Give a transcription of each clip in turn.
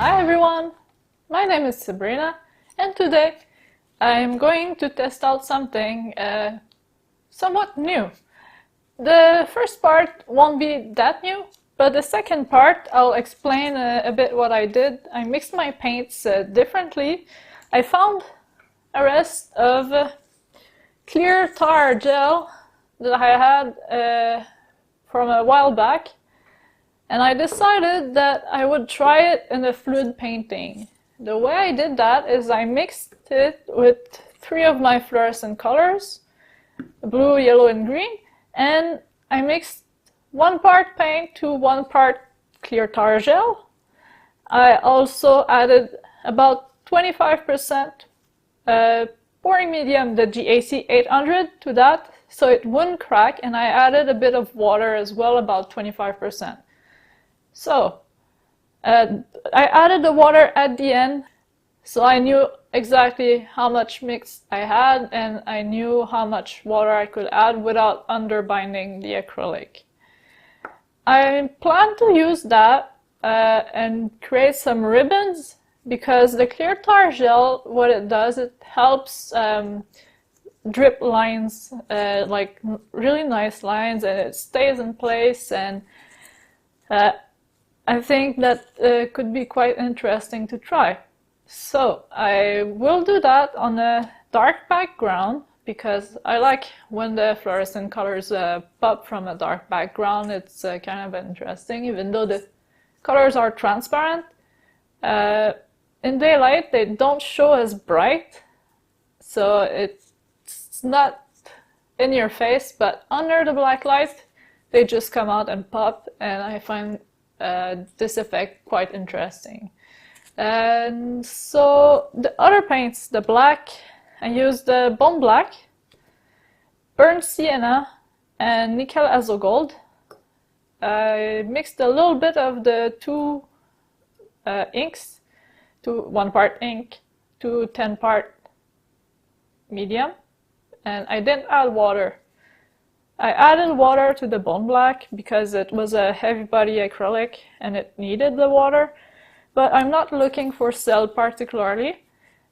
Hi everyone, my name is Sabrina and today I'm going to test out something somewhat new. The first part won't be that new, but the second part I'll explain a bit what I did. I mixed my paints differently. I found a rest of clear tar gel that I had from a while back, and I decided that I would try it in a fluid painting. The way I did that is I mixed it with 3 of my fluorescent colors, blue, yellow, and green, and I mixed 1 part paint to 1 part clear tar gel. I also added about 25% pouring medium, the GAC 800, to that so it wouldn't crack, and I added a bit of water as well, about 25%. So I added the water at the end, so I knew exactly how much mix I had, and I knew how much water I could add without underbinding the acrylic. I plan to use that and create some ribbons, because the clear tar gel, what it does, it helps drip lines, like really nice lines, and it stays in place, and I think that could be quite interesting to try. So I will do that on a dark background, because I like when the fluorescent colors pop from a dark background. It's kind of interesting, even though the colors are transparent. In daylight they don't show as bright, so it's not in your face, but under the black light they just come out and pop, and I find this effect quite interesting. And so the other paints, the black, I used the bone black, burnt sienna, and nickel azo gold. I mixed a little bit of the 2 inks, to 1 part ink to 10 part medium, and I didn't add water. I added water to the bone black because it was a heavy body acrylic and it needed the water, but I'm not looking for cell particularly.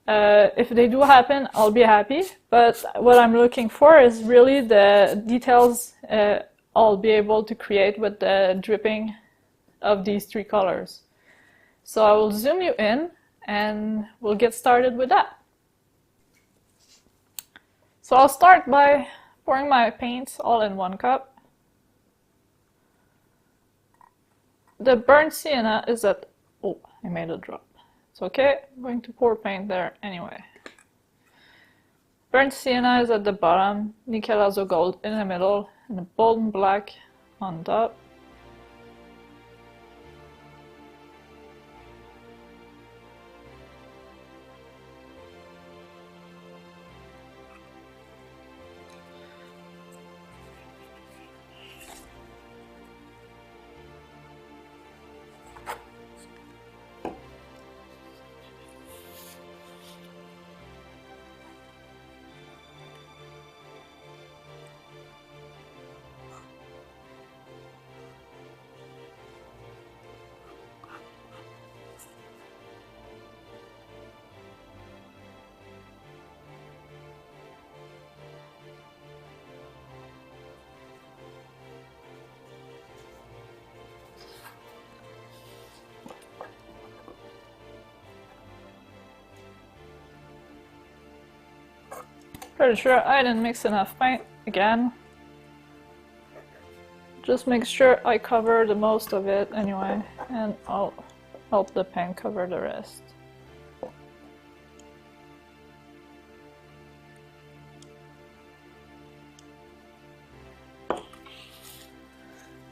If they do happen, I'll be happy, but what I'm looking for is really the details I'll be able to create with the dripping of these 3 colors. So I will zoom you in and we'll get started with that. So I'll start by pouring my paints all in 1 cup. The burnt sienna is at... oh, I made a drop. It's okay, I'm going to pour paint there anyway. Burnt sienna is at the bottom, nickel azo gold in the middle, and the bone black on top. Pretty sure I didn't mix enough paint again. Just make sure I cover the most of it anyway, and I'll help the paint cover the rest.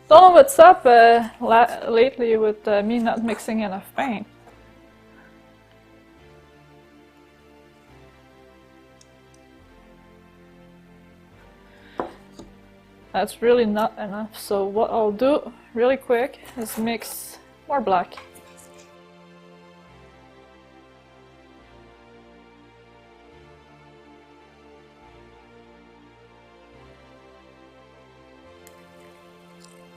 Don't know what's up lately with me not mixing enough paint. That's really not enough, so what I'll do really quick is mix more black.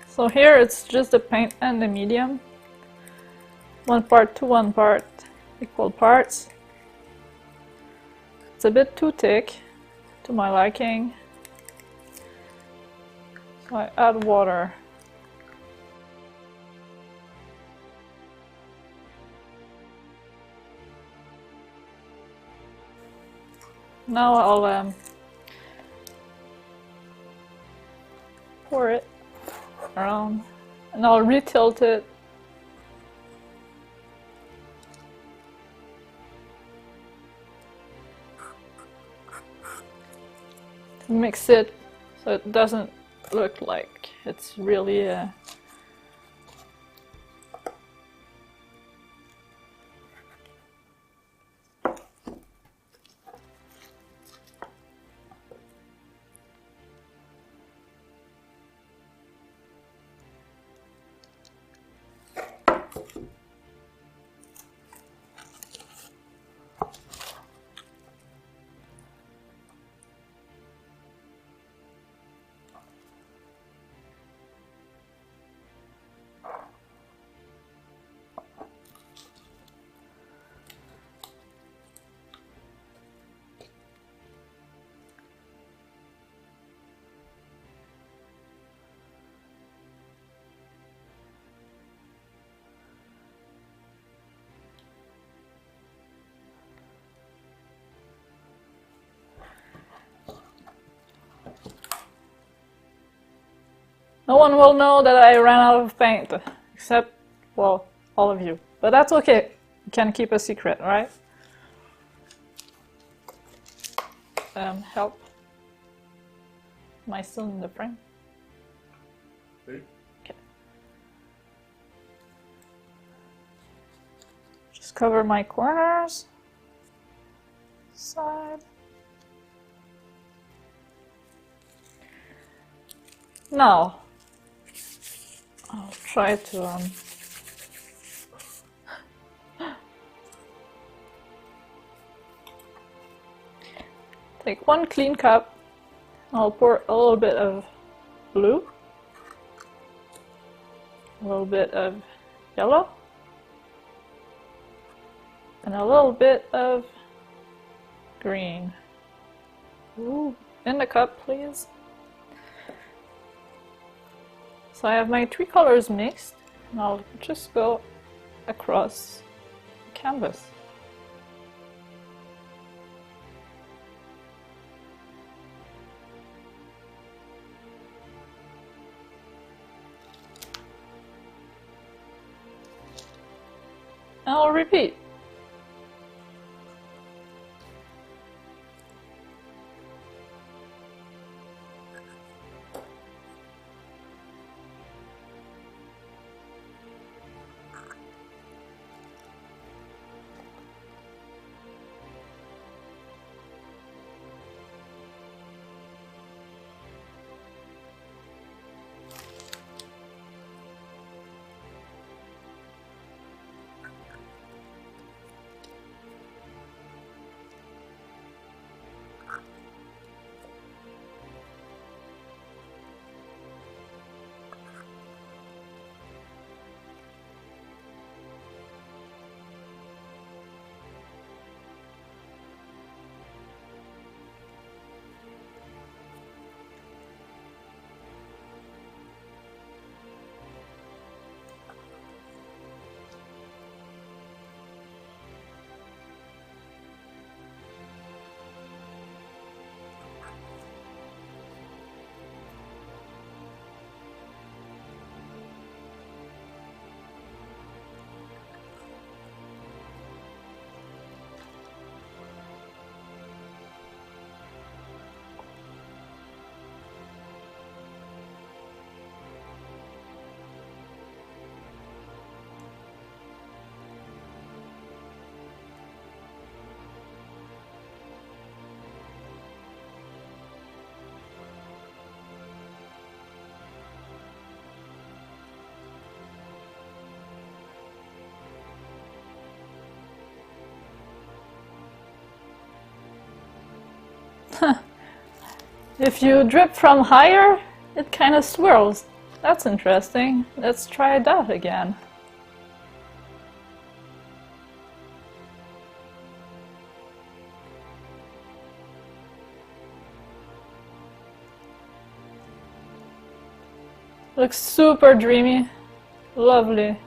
So here it's just the paint and the medium. 1 part to 1 part, equal parts. It's a bit too thick to my liking, so I add water. Now I'll pour it around and I'll retilt it. To mix it so it doesn't look like it's really no one will know that I ran out of paint, except, well, all of you. But that's okay. You can keep a secret, right? Help. Am I still in the frame? Ready? Okay. Just cover my corners. Side. Now, I'll try to take one clean cup. I'll pour a little bit of blue, a little bit of yellow, and a little bit of green. Ooh, in the cup, please. So I have my 3 colors mixed, and I'll just go across the canvas. And I'll repeat. If you drip from higher, it kind of swirls. That's interesting. Let's try that again. Looks super dreamy. Lovely.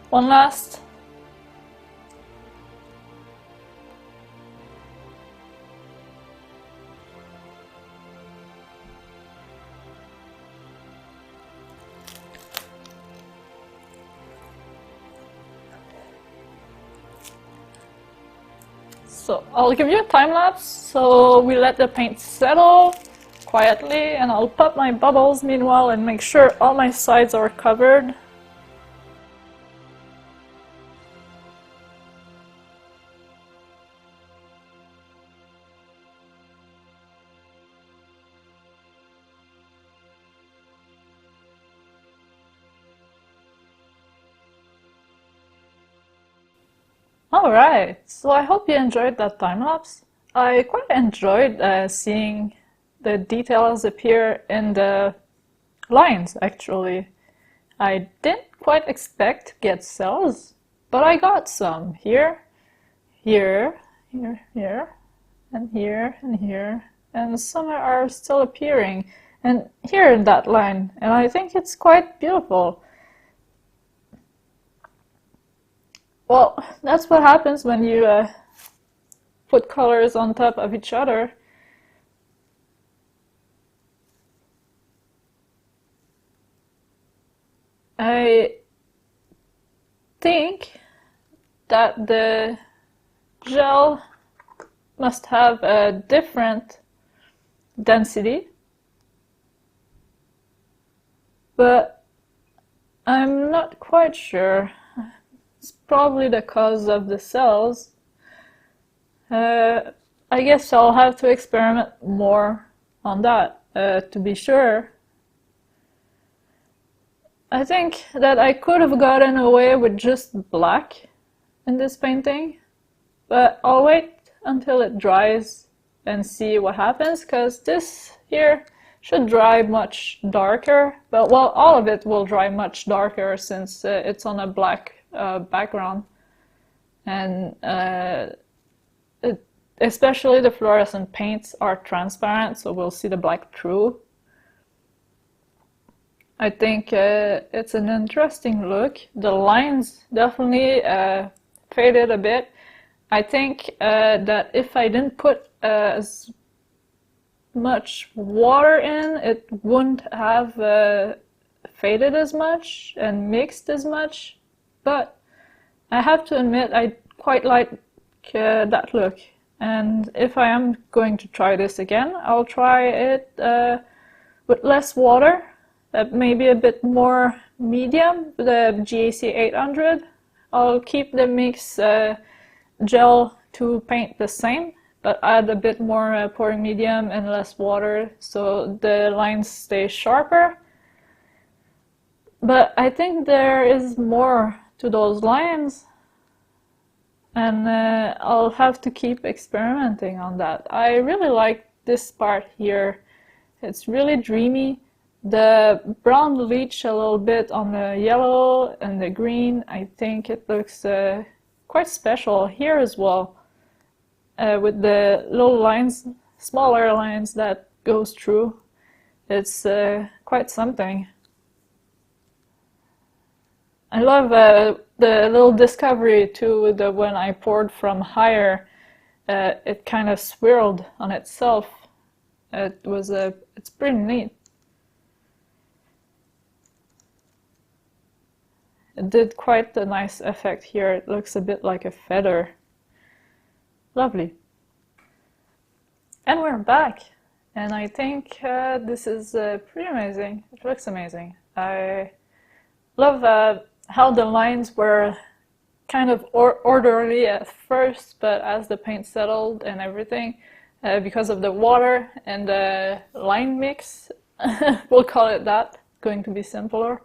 One last. So I'll give you a time lapse so we let the paint settle quietly, and I'll pop my bubbles meanwhile and make sure all my sides are covered. Alright, so I hope you enjoyed that time lapse. I quite enjoyed seeing the details appear in the lines, actually. I didn't quite expect to get cells, but I got some here, here, here, here, and here, and here, and some are still appearing, and here in that line, and I think it's quite beautiful. Well, that's what happens when you put colors on top of each other. I think that the gel must have a different density, but I'm not quite sure. It's probably the cause of the cells. I guess I'll have to experiment more on that to be sure. I think that I could have gotten away with just black in this painting, but I'll wait until it dries and see what happens, because this here should dry much darker, but well, all of it will dry much darker since it's on a black background, and especially the fluorescent paints are transparent, so we'll see the black through. I think it's an interesting look. The lines definitely faded a bit. I think that if I didn't put as much water in, it wouldn't have faded as much and mixed as much. But I have to admit I quite like that look, and if I am going to try this again, I'll try it with less water, maybe a bit more medium, the GAC 800. I'll keep the mix gel to paint the same, but add a bit more pouring medium and less water so the lines stay sharper. But I think there is more to those lines, and I'll have to keep experimenting on that. I really like this part here. It's really dreamy. The brown leached a little bit on the yellow and the green. I think it looks quite special here as well, with the little lines, smaller lines that goes through. It's quite something. I love the little discovery too, that when I poured from higher, it kind of swirled on itself. It's pretty neat. It did quite a nice effect here. It looks a bit like a feather. Lovely. And we're back. And I think this is pretty amazing. It looks amazing. I love how the lines were kind of orderly at first, but as the paint settled and everything, because of the water and the line mix, we'll call it that, going to be simpler,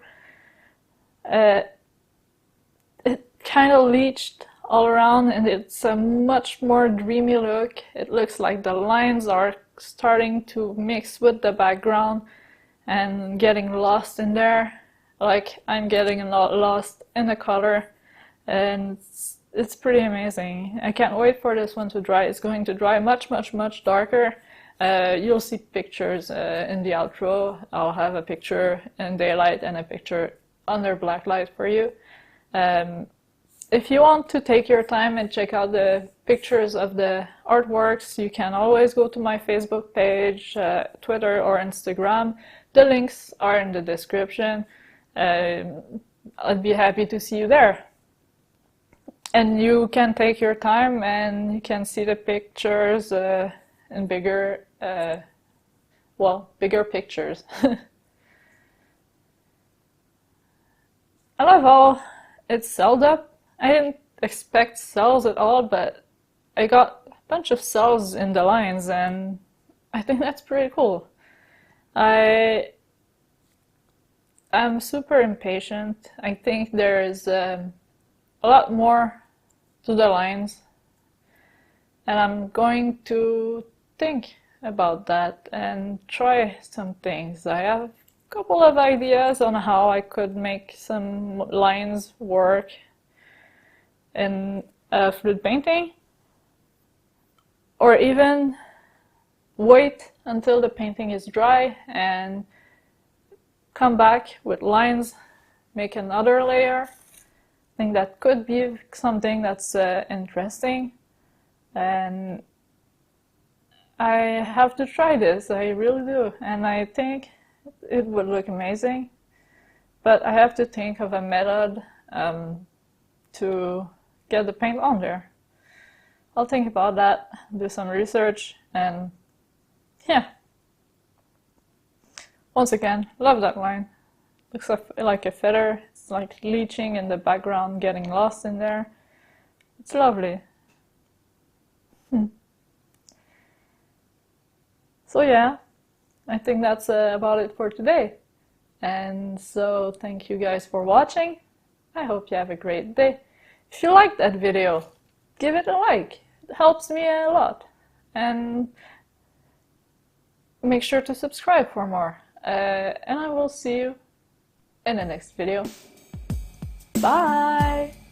it kind of leached all around, and it's a much more dreamy look. It looks like the lines are starting to mix with the background and getting lost in there. Like I'm getting a lot lost in the color, and it's pretty amazing. I can't wait for this one to dry. It's going to dry much darker. You'll see pictures in the outro. I'll have a picture in daylight and a picture under black light for you. If you want to take your time and check out the pictures of the artworks, you can always go to my Facebook page, Twitter or Instagram. The links are in the description. I'd be happy to see you there. And you can take your time and you can see the pictures in bigger pictures. I love how it's celled up. I didn't expect cells at all, but I got a bunch of cells in the lines, and I think that's pretty cool. I'm super impatient. I think there's a lot more to the lines, and I'm going to think about that and try some things. I have a couple of ideas on how I could make some lines work in fluid painting, or even wait until the painting is dry and come back with lines, make another layer. I think that could be something that's interesting, and I have to try this. I really do, and I think it would look amazing, but I have to think of a method to get the paint on there. I'll think about that, do some research, and yeah. Once again, love that line. Looks like a feather. It's like leaching in the background, getting lost in there. It's lovely. So yeah, I think that's about it for today. And so thank you guys for watching. I hope you have a great day. If you liked that video, give it a like. It helps me a lot. And make sure to subscribe for more. And I will see you in the next video. Bye!